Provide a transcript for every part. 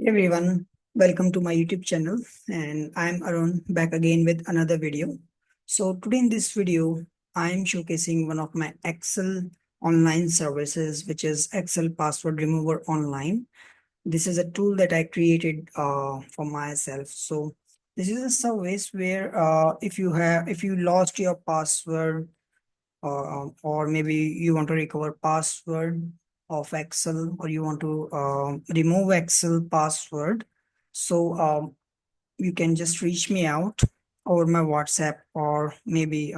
Hey everyone, welcome to my YouTube channel, and I'm Arun back again with another video. So today in this video, I'm showcasing one of my Excel online services, which is Excel Password Remover Online. This is a tool that I created for myself. So this is a service where if you lost your password, or maybe you want to recover password of Excel, or you want to remove Excel password. So you can just reach me out over my WhatsApp or maybe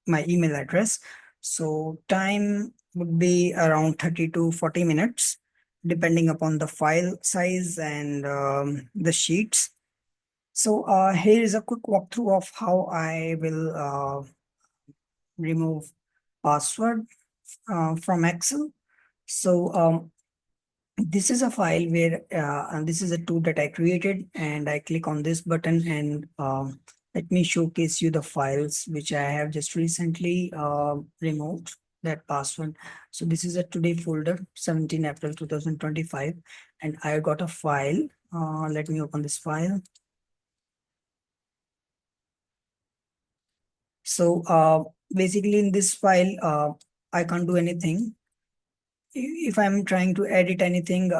my email address. So time would be around 30 to 40 minutes, depending upon the file size and the sheets. So here is a quick walkthrough of how I will remove password from Excel. So this is a file where and this is a tool that I created, and I click on this button and let me showcase you the files which I have just recently removed that password. So this is a today folder, 17 April 2025, and I got a file. Let me open this file. So basically in this file, I can't do anything. If I'm trying to edit anything,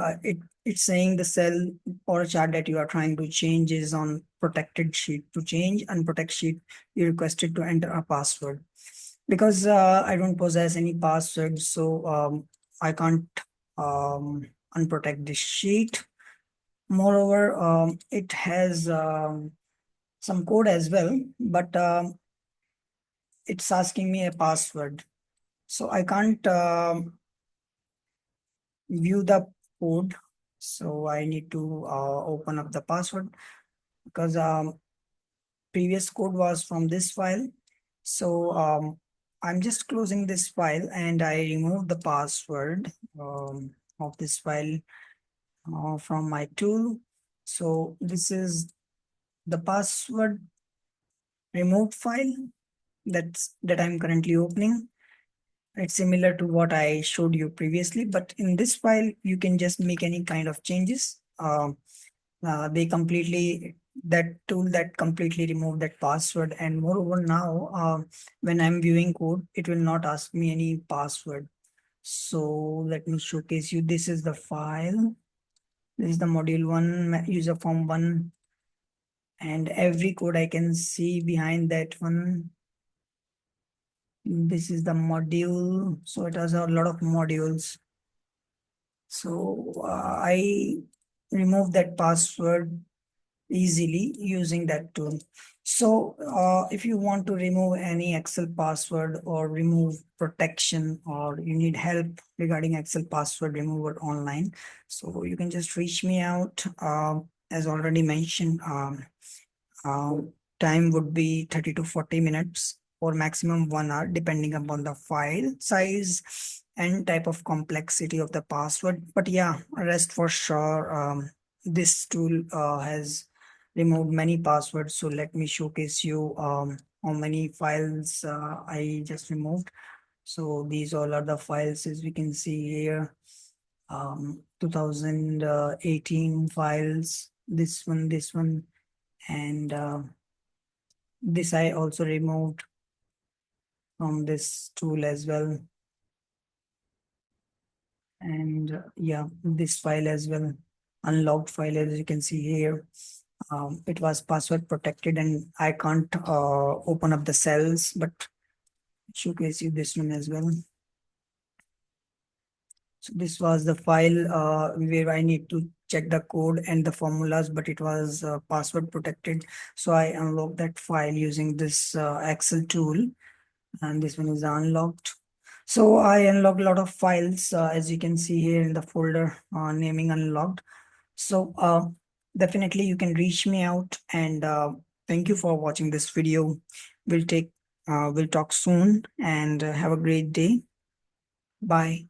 it's saying the cell or a chart that you are trying to change is on protected sheet. To change unprotected sheet, you requested to enter a password. Because I don't possess any password, so I can't unprotect this sheet. Moreover, it has some code as well, but it's asking me a password. So I can't view the code. So I need to open up the password because previous code was from this file. So I'm just closing this file and I remove the password of this file from my tool. So this is the password removed file that I'm currently opening. It's similar to what I showed you previously, but in this file, you can just make any kind of changes. They completely, that tool that completely remove that password. And moreover, now when I'm viewing code, it will not ask me any password. So let me showcase you. This is the file. This is the module one, user form one, and every code I can see behind that one. This is the module, so it has a lot of modules. So I remove that password easily using that tool. So if you want to remove any Excel password or remove protection, or you need help regarding Excel password remover online, so you can just reach me out. As already mentioned, uh, time would be 30 to 40 minutes or maximum 1 hour, depending upon the file size and type of complexity of the password. But yeah, rest for sure, this tool has removed many passwords. So let me showcase you how many files I just removed. So these all are the files, as we can see here. 2018 files, this one, and this I also removed from this tool as well. And yeah, this file as well, unlocked file, as you can see here. It was password protected and I can't open up the cells, but showcase you this one as well. So this was the file where I need to check the code and the formulas, but it was password protected. So I unlocked that file using this Excel tool, and this one is unlocked. So I unlocked a lot of files, as you can see here in the folder naming unlocked. So definitely you can reach me out, and thank you for watching this video. We'll talk soon, and have a great day. Bye.